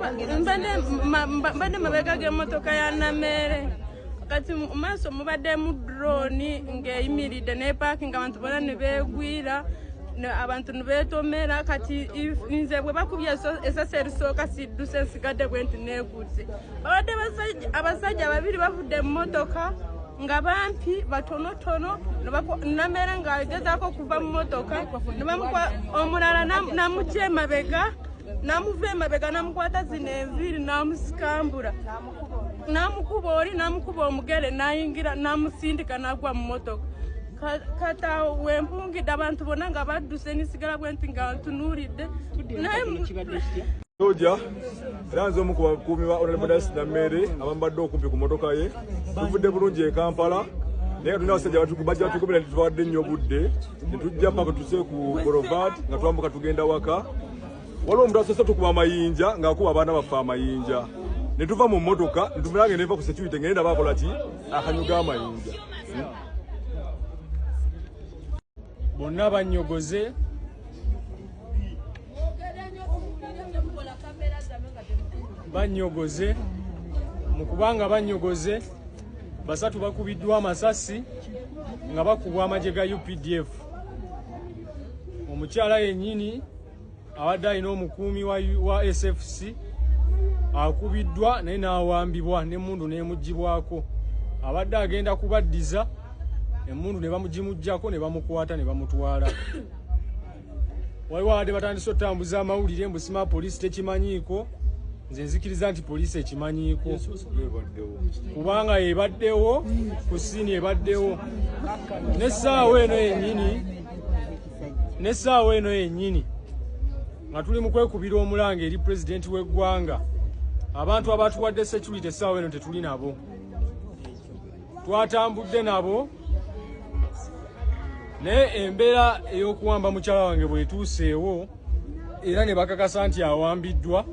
mbadde mabega g'emmotoka ya Namere kati maaso mubadde mu drone ng'eyimiridde ne parking abantu bonna ne beegwira abantu ne beetomera kati nze bwe bakubye esasi erisooka sidduse nsigadde bwe nti neegudde babadde abasajja babiri bavudde mu mmotoka nga bampi batonotono Namere ng'agezaako okuva mu mmotoka omulala namugya emabega namuva emabega namukwata zino enviiri namusikambula namukuba oli namukuba omugere nayingira namusindika nagwa mu mmotoka kata wempungidde abantu bonna nga badduse nisigala bwe nti nga ntunuulidde Soja era nze omu ku bakuumi ba Honorable Dasi Namere abambadde okumpi ku mmotoka ye tuvudde bulungi e Kampala naye tulina abasajja bajja batukubira nti tubawadde nnyo obudde ne tujja paka tuse ku Boulevard nga twambuka tugenda waka waliwo omuntu asoose tukuba amayinja ng'akuba abaana baffe amayinja ne tuva mu mmotoka ne tumera nga neva ku security ngenda bakola ki akanyuga amayinja bonna banyogoze mu kubanga banyogoze basatu bakubiddwa amasasi nga bakubwa amagye ga UPDF omukyala yennyini abadde alina omukuumi wa SFC akubiddwa naye n'awambibwa n'emmundu n'emuggibwako abadde agenda kubaddiza emmundu ne bamugimuggyako ne bamukwata ne bamutwala waliwo abadde batandise otambuza amawulire mbusima poliisi tekimanyiiko nze nzikiriza nti poliisi ekimanyiiko kubanga ebaddewo ku siini ebaddewo n'essaawa eno yennyini nga tuli mu kwekubira omulanga eri pulezidenti w'eggwanga abantu abatuwadde security essaawa eno tetuli nabo twatambudde nabo naye embeera ey'okuwamba mukyala wange bwetuuseewo era ne bakakasa nti awambiddwa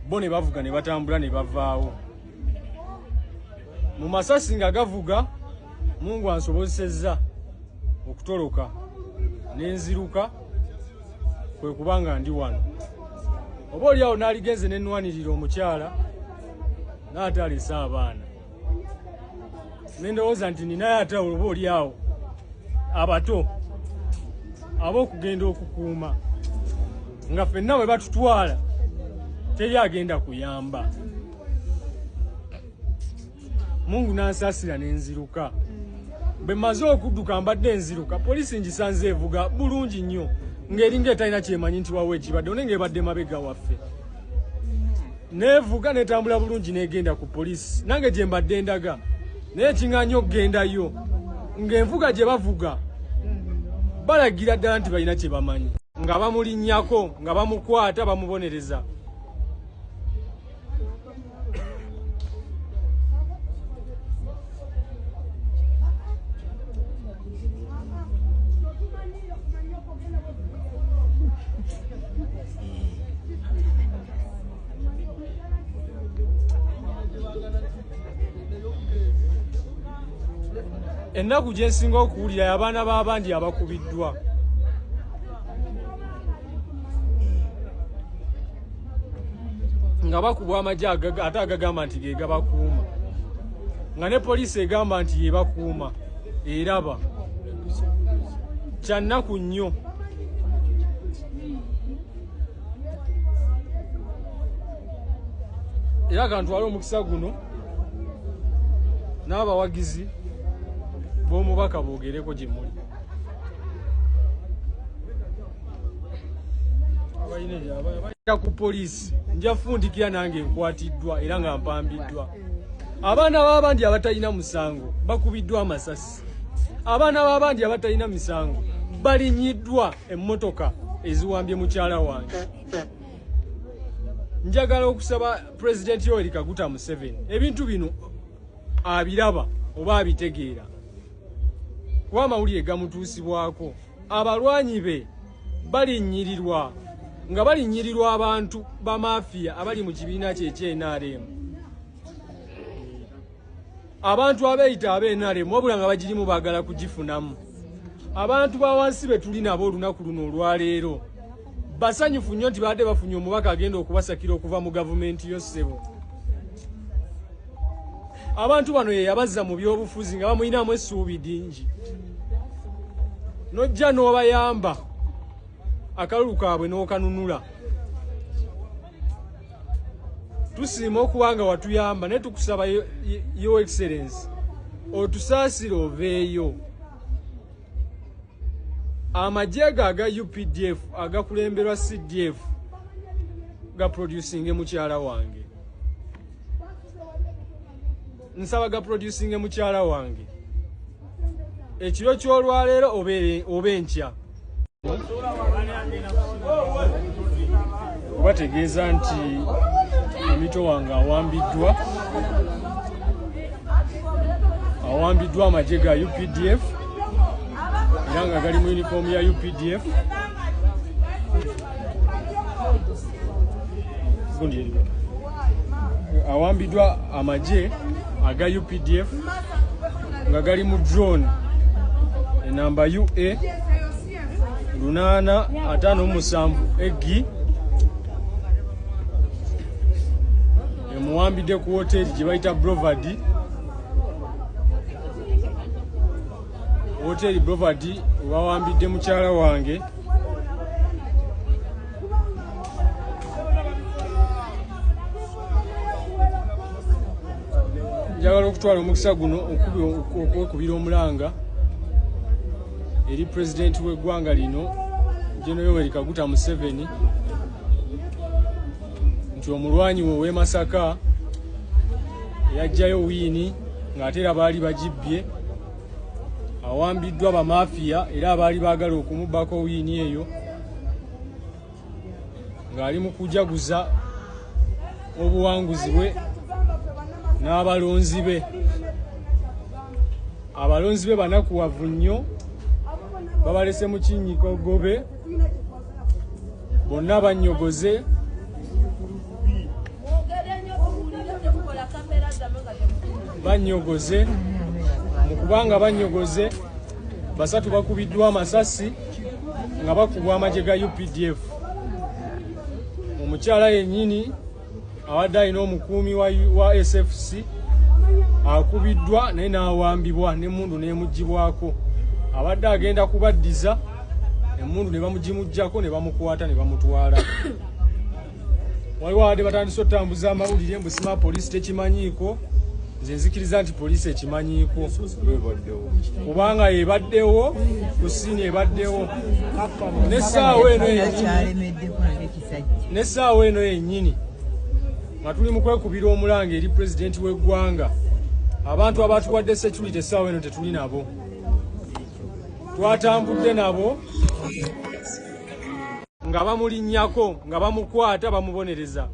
bo ne bavuga ne batambula ne bavaawo mu masasi nga gavuga Mungu ansobozesezza okutoloka n'enziruka kwe kubanga ndi wano oba oliawo naaligenze nenwanirira omukyala n'ate alese abaana nendowooza nti ninaye ate oba oliawo abato ab'okugenda okukuuma nga ffenna bwe batutwala teri agenda kuyamba Mungu n'ansaasira n'enziruka bwe mmaze okudduka mbadde enziruka poliisi ngisanze evuga bulungi nnyo ng'eringa etalina kyemanyi nti wawe ekibadde one ng'ebadde mabega waffe neevuga n'etambula bulungi n'egenda ku poliisi nange gye mbadde ndaga naye ekiŋŋaanyi okugendayo ng'envuga gye bavuga balagira ddala nti balina kye bamanyi nga bamulinnyako nga bamukwata bamubonereza ennaku gye nsinga okuwulira abaana b'abandi abakubiddwa nga bakubwa amagye ate agagamba nti ge gabakuuma nga ne poliisi egamba nti ye bakuuma eraba kya nnaku nnyo era kantwale omukisa guno n'abawagizi b'omubaka boogereko gye muli abayina ku poliisi nja fundikira nange nkwatiddwa era nga mpambiddwa abaana b'abandi abatalina musango bakubiddwa amasasi abaana b'abandi abatalina misango balinyiddwa emmotoka eziwambye mukyala wange njagala okusaba pulezidenti Yoweri Kaguta Museveni ebintu bino abiraba oba abitegeera kuba amawulire gamutuusibwako abalwanyi be balinnyirirwa nga balinnyirirwa abantu ba mafiya abali mu kibiina kye NRM abantu abeeyita ab'NRM wabula nga bagirimu baagala kugifunamu abantu ba wansi be tuli nabo olunaku luno olwaleero basanyufu nnyo nti baadde bafunye omubaka agenda okubasakira okuva mu gavumenti yo ssebo. Abantu bano ye yabazza mu byobufuzi nga bamuyinamu essuubi dingi. Nojja n'obayamba akalulu kaabwe n'okanunula. Tusiima okuba nga watuyamba naye tukusaba Your Excellency otusaasire oveeyo. Amajje aga UPDF agakulemberwa CDF ga producing mukyala wange. Nsaba ga producing mukyala wange. Ekiro ky'olwaleero obe enkya. Bategeeza nti emito wange awambiddwa amagye ga UPDF era nga gali mu uniform ya UPDF. Awambiddwa amagye aga UPDF nga gali mu drone enamba UA 857 eggi emuwambidde ku hoteli gye bayita Brovard. Hoteli Brovard wawambidde mukyala wange. Njagala okutwala omukisa guno okwekubira omulanga eri pulezidenti w'eggwanga lino General Yoweri Kaguta Museveni nti omulwanyi we w'e Masaka yajjayo wiini ng'ate era baali bagibbye. Awambiddwa bamafiya era abaali baagala okumubbako wiini eyo ng'ali mu kujaguza obuwanguzi bwe n'abalonzi be. Abalonzi be banakuwavu nnyo, babalese mu kinnyiko gobe, bonna bannyogoze. Bannyogoze, mu kubanga bannyogoze basatu bakubiddwa amasasi nga bakubwa amagye ga UPDF. Omukyala yennyini awadde alina omukuumi wa SFC akubiddwa naye n'awambibwa n'emmundu n'emuggibwako. Abadde agenda kubaddiza emmundu ne bamugimuggyako ne bamukwata ne bamutwala. Waliwo abadde batandise okutambuza amawulire mbu sima poliisi tekimanyiiko. Nze nzikiriza nti poliisi ekimanyiiko kubanga ebaddewo ku ssiini ebaddewo n'essaawa eno yennyini nga tuli mu kwekubira omulanga eri pulezidenti w'eggwanga. Abantu abatuwadde security essaawa eno tetuli nabo, twatambudde nabo nga bamulinnyako nga bamukwata bamubonereza.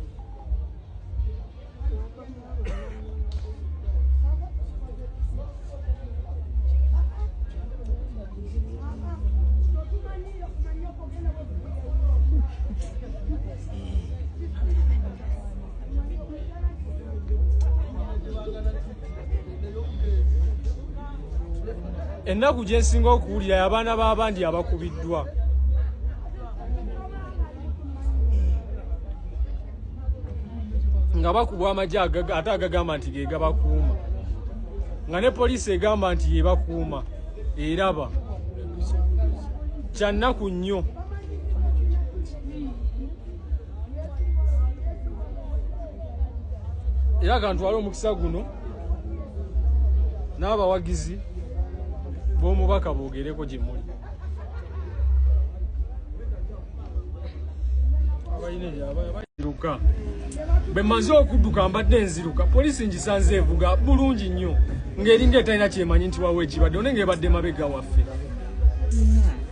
Ennaku gye nsinga okuwulira abaana b'abandi abakubiddwa. Nga bakubwa amagye ate agagamba nti ge gabakuuma, nga ne poliisi egamba nti ye bakuuma eraba. Kya nnaku nnyo. Era kantwale omukisa guno n'abawagizi b'omubaka boogereko gye muli. Nziruka bwe mmaze okudduka mbadde nziruka, poliisi ngisanze evuga bulungi nnyo ng'eringa etalina kyemanyi nti wawe ekibadde one ng'ebadde mabega waffe.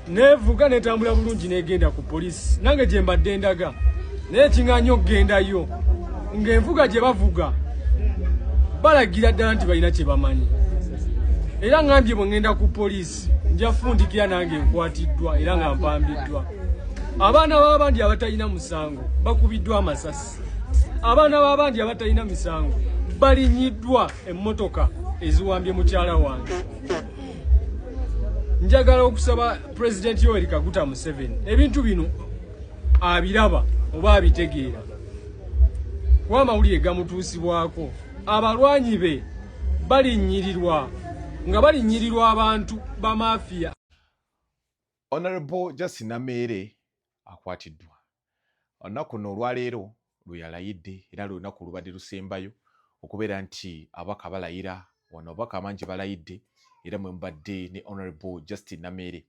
Neevuga n'etambula bulungi n'egenda ku poliisi nange gye mbadde ndaga, naye ekiŋŋaanyi okugendayo ng'envuga gye bavuga balagira ddala nti balina kye bamanyi. Era ngambye bwe ngenda ku poliisi nja fundikira nange nkwatiddwa era nga mpambiddwa. Abaana b'abandi abatalina musango bakubiddwa amasasi. Abaana b'abandi abatalina misango balinyiddwa emmotoka eziwambye mukyala wange. Njagala okusaba President Yoweri Kaguta Museveni ebintu bino abiraba oba abitegeera kuba amawulire gamutuusibwako abalwanyi be balinyirirwa nga balinyirirwa abantu ba mafiya. Honorable Justin Namere akwatiddwa. Olunaku luno olwaleero lwe yalayidde era lunaku lubadde lusembayo okubeera nti abaka balayira wano abaka amangi balayidde era mwe mubadde ne Honorable Justin Namere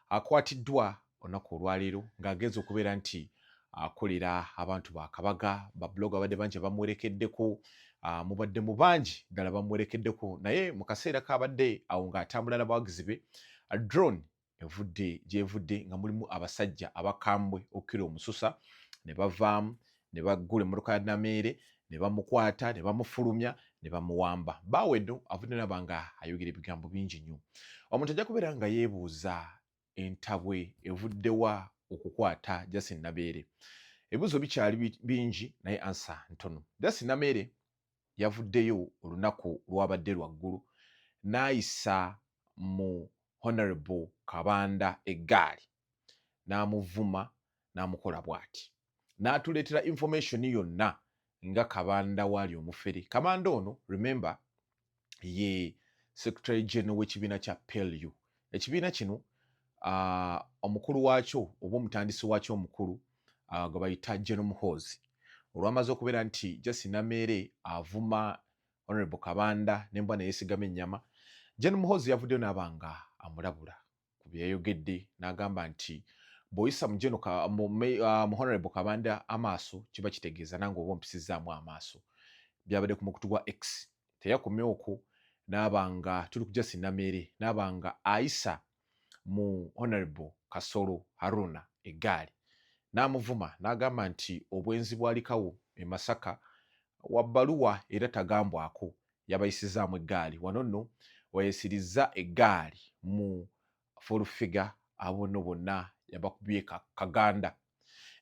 akwatiddwa olunaku olwaleero ng'ageze okubeera nti akolera abantu ba Kabaga ba blogger badde bangi bamuwerekeddeko mubadde mu bangi ddala bamuwerekeddeko naye mu kaseera kabadde awo ng'atambula n'abawagizi be drone evudde gyevudde nga mulimu abasajja abakambwe okukira omususa ne bavaamu ne baggula emmotoka ya Namere ne bamukwata ne bamufulumya ne bamuwamba. Baweddo avudde nabanga ayogera ebigambo bingi nnyo. Omuntu ajja kubeera nga yeebuuza entabwe evuddewa okukwata Justin Namere. Ebibuuzo bikyali bingi naye ansa ntono. Justin Namere yavuddeyo olunaku lwabadde lwaggulu n'ayisa mu Honorable Kabanda eggaali n'amuvuma n'amukola bw'ati. N'atuleetera information yonna nga Kabanda waali omufere. Kabanda ono remember ye Secretary General w'ekibiina kya PLU. Ekibiina kino omukulu waakyo oba omutandisi waakyo omukulu gwe bayita General Muhoozi olwamaze okubeera nti Justin Namere avuma Honorable Kabanda n'embwa ne yeesigama ennyama, General Muhoozi yavuddeyo n'abanga amulabula ku bye yayogedde n'agamba nti bw'oyisa mu Honorable Kabanda amaaso kiba kitegeeza nange oba ompisizzaamu amaaso. Byabadde ku mukutu gwa X. Teyakomye okwo n'abanga tuli ku Justin Namere n'abanga ayisa mu Honorable Kasolo Haruna eggaali n'amuvuma n'agamba nti obwenzi bwalikawo e Masaka wabbaluwa era tagambwako yabayisizaamu eggaali. Wano nno wayesirizza eggaali mu full figure abo nno bonna yabakubye kaganda.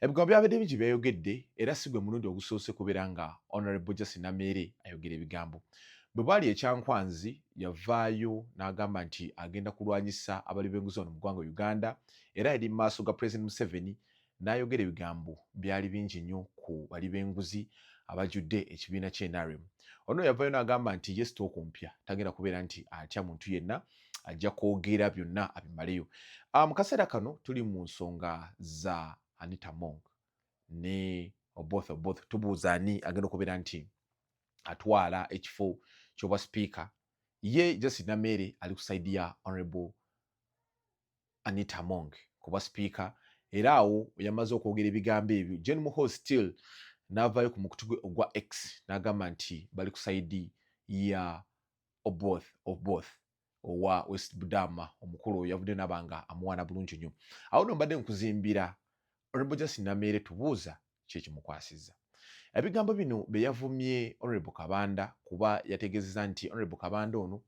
Ebigambo byabadde bingi byayogedde era si gwe mulundi ogusoose kubeera nga Honorable Justin Namere ayogera ebigambo. Bwe bwali ekyankwanzi yavaayo n'agamba nti agenda kulwanyisa abali b'enguzi wano mu ggwanga Uganda era yali mu maaso ga President Museveni n'ayogera ebigambo byali bingi nnyo ku bali b'enguzi abajjudde ekibiina ky'NRM. Ono yavaayo n'agamba nti ye sitooku mpya tagenda kubeera nti atya muntu yenna ajja kwogera byonna abimaleyo. Mu kaseera kano tuli mu nsonga za Anita Among ne Oboth. Tubuuza ani agenda okubeera nti atwala ekifo ky'obwa sipiika. Ye Justin Namere ali ku saidi ya Honorable Anita Among ku bwa sipiika era awo yamaze okwogera ebigambo ebyo. General Muhoozi still n'avaayo ku mukutu gwe ogwa X n'agamba nti bali ku saidi ya Oboth owa West Budama. Omukulu oyo yavudde n'abanga amuwaana bulungi nnyo. Awo nno mbadde nkuzimbira Honorable Justin Namere tubuuza ki ekimukwasizza. Ebigambo bino bye yavumye Honorable Kabanda kuba yategeezezza nti Honorable Kabanda ono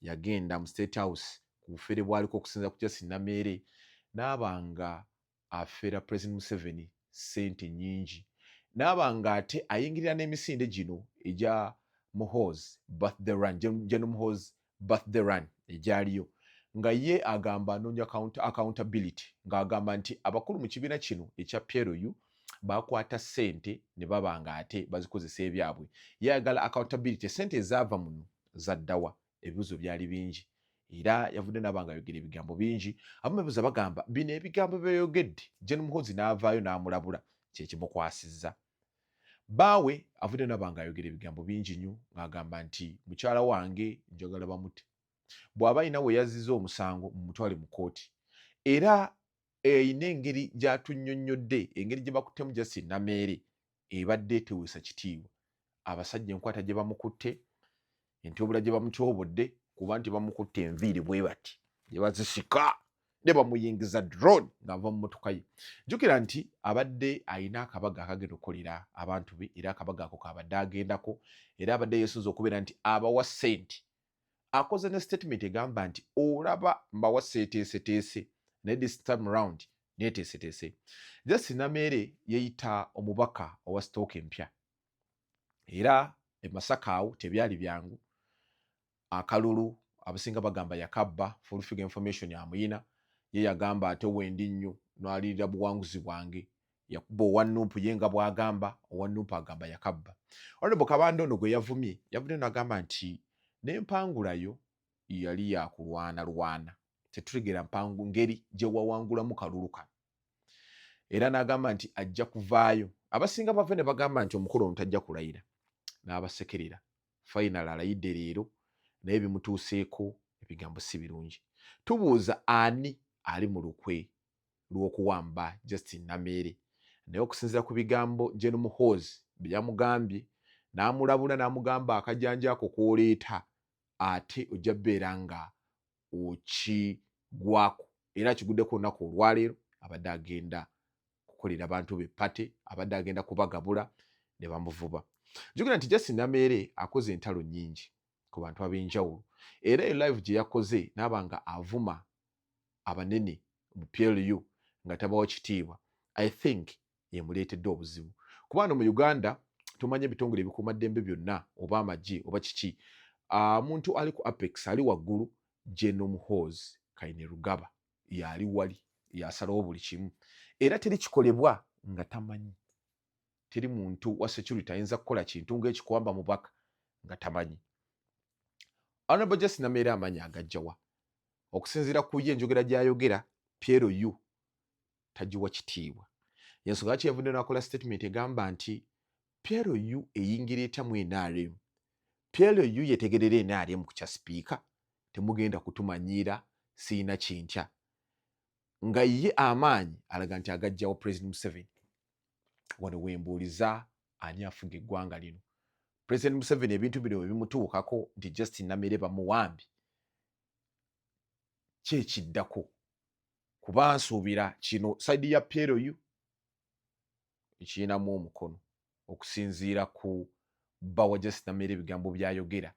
yagenda mu State House ku bufere bwaliko okusinza ku Justin Namere n'abanga afera President Museveni ssente nnyingi n'abanga ate ayingirira n'emisinde gino egya Muhoozi birthday run, General Muhoozi birthday run egyaliyo nga ye agamba anoonya accountability ng'agamba nti abakulu mu kibiina kino ekya PLU bakwata ssente ne babanga ate bazikozesa ebyabwe. Yayagala accountability. Ssente ezaava muno zaddawa? Ebibuuzo byali bingi era yavudde n'abanga ayogera ebigambo bingi. Abamubuuza bagamba bino ebigambo byayogedde General Muhoozi n'avaayo n'amulabula kyekimukwasizza. Baawe avudde n'abanga ayogera ebigambo bingi nnyo ng'agamba nti mukyala wange njagala bamute. Bw'aba ayina we yazizza omusango mumutwale mu kooti. Era eyina engeri gy'atunnyonnyodde, engeri gye bakuttemu Justin Namere ebadde teweesa kitiibwa. Abasajja enkwata gye bamukutte, entobula gye bamutyobodde kuba nti bamukutte enviiri bwe bati gye bazisika ne bamuyingiza drone ng'ava mu mmotoka ye. Jjukira nti abadde ayina akabaga akagenda okukolera abantu be era akabaga ako kabadde agendako era abadde yeesuza okubeera nti abawa ssente. Akoze ne statement egamba nti olaba mbawa seeteeseteese naye this time round neeteeseteese. Justin Namere yeeyita omubaka owa stock empya era e Masaka awo tebyali byangu. Akalulu abasinga bagamba yakabba, full figure information amuyina. Ye yagamba ate wendi nnyo n'alirira buwanguzi bwange yakuba owanumpu ye nga bw'agamba owanumpu agamba yakabba. Honorable Kabanda ono gwe yavumye n'agamba nti n'empangulayo yali yakulwana tetutegeera mpangu ngeri gye wawangulamu kalulu kano era n'agamba nti ajja kuvaayo. Abasinga bava ne bagamba nti omukulu ono tajja kulayira n'abasekerera. Final alayidde leero naye bimutuuseeko ebigambo si birungi. Tubuuza ani ali mu lukwe lw'okuwamba Justin Namere, naye okusinziira ku bigambo General Muhoozi bye yamugambye n'amulabula n'amugamba akajanja ako k'oleeta ate ojja bbeera nga okigwako era kiguddeko olunaku olwaleero abadde agenda kukolera abantu be pate, abadde agenda kubagabula ne bamuvuba. Njogera nti Justin Namere akoze entalo nnyingi ku bantu ab'enjawulo era e live gye yakoze n'abanga avuma abanene mu PLU nga tabawa kitiibwa, I think yemuleetedde obuzibu. Kubanga mu Uganda tumanye ebitongole ebikuumaddembe byonna oba amagye oba kiki, muntu ali ku Apex ali waggulu General Muhoozi Kainerugaba yali wali yasalawo buli kimu era teri kikolebwa nga tamanyi. Teri muntu wa security ayinza kukola kintu ng'ekikuwamba mubaka nga tamanyi. Honorable Justin Namere amanyi agajjawa okusinziira ku ye enjogera gy'ayogera PLU tagiwa kitiibwa. Yensonga lwaki yavudde n'akola statement egamba nti PLU eyingira etamu NRM. PLU yetegerera NRM ku kya sipiika temugenda kutumanyiira siina kintya. Nga ye amaanyi alaga nti agajjawo President Museveni. Wano wembuuliza ani afuga eggwanga lino. President Museveni ebintu bino bimutuukako nti Justin Namere bamuwambi kyekiddako kuba nsuubira kino saidi ya PLU ekiyinamu omukono okusinziira ku bbawa Justin Namere ebigambo byayogera.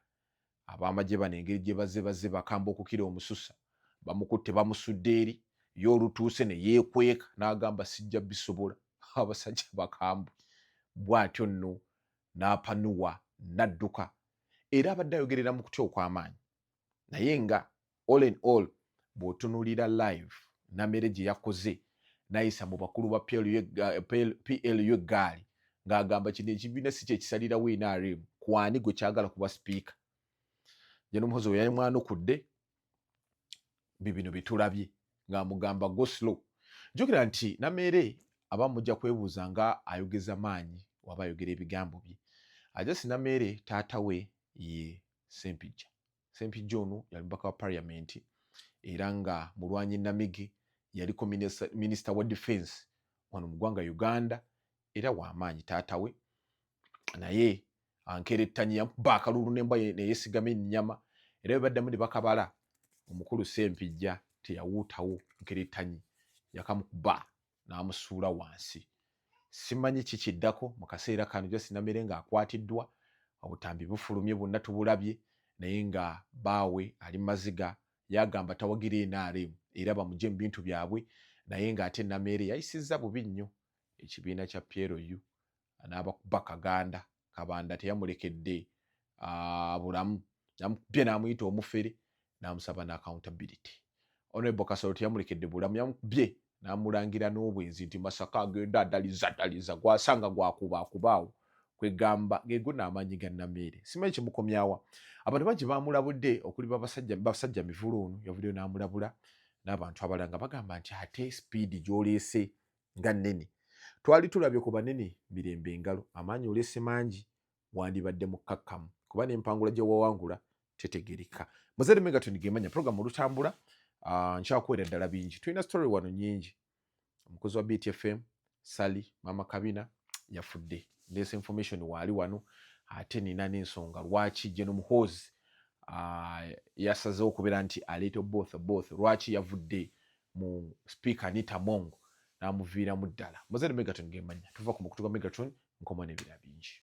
Ab'amagye bano engeri gye bazze bakamba okukira omususa bamukutte bamusudde eri ye olutuuse ne yeekweka n'agamba sijja bisobola. Abasajja bakambwe bw'atyo nno n'apanuwa n'adduka era abadde ayogerera mu kutya okw'amaanyi. Naye nga all in all bw'otunuulira live Namere gye yakoze n'ayisa mu bakulu ba PLU eggaali ng'agamba kino ekibiina si kye kisalirawo NRM kwani gwe kyagala kuba sipiika. General Muhoozi we yamwanukudde bibino bitulabye ng'amugamba go slow. Njogera nti Namere abamu mujja kwebuuza nga ayogeza maanyi waba ayogera ebigambo bye. Justin Namere taata we ye Ssempijja. Ssempijja ono yali mubaka wa Parliament era nga mulwanyi Namige yaliko Minister wa Defense wano mu ggwanga Uganda era w'amaanyi taata we. Naye ankerettanyi yamukuba akalulu n'embwa neyeesigama ennyama era bwe baddamu ne bakabala omukulu Ssempijja teyawuutawo nkerettanyi yakamukuba n'amusuula wansi. Simanyi kikiddako mu kaseera kano Justin Namere ng'akwatiddwa obutambi bufulumye bwonna tubulabye naye nga baawe ali maziga yagamba tawagira NRM era bamugye mu bintu byabwe naye ng'ate Namere yayisizza bubi nnyo ekibiina kya PLU n'abakuba Kaganda. Kabanda teyamulekedde bulamu yamukubye n'amuyita omufere n'amusaba n'accountability. Honorable Kasolo teyamulekedde bulamu yamukubye n'amulangira n'obwenzi nti Masaka agenda adaliza gwasanga gwakubaawo kwegamba gego n'amaanyi ga Namere. Simanyi kimukomyawa. Abantu bangi baamulabudde okuli basajja mivulu ono yavuddeyo n'amulabula n'abantu abalala nga bagamba nti ate speedi gy'oleese nga nnene. Twali tulabye ku banene mirembe engalo amaanyi oleese mangi wandibadde mukkakkamu kuba n'empangula gye wawangula tetegereka. Muzere Megaton gemanya program olutambula nkyakuwera ddala bingi. Tulina story wano nnyingi. Omukozi wa BTFM Sally Mama Kabina yafudde. Ndeese information waali wano ate nina n'ensonga lwaki General Muhoozi yasazeewo okubeera nti aleeta both lwaki yavudde mu speaker Anita Mongo n'amuviiramu ddala. Muzere Megaton gemanya tuva ku mukutu gwa Megaton nkoma n'ebirala bingi.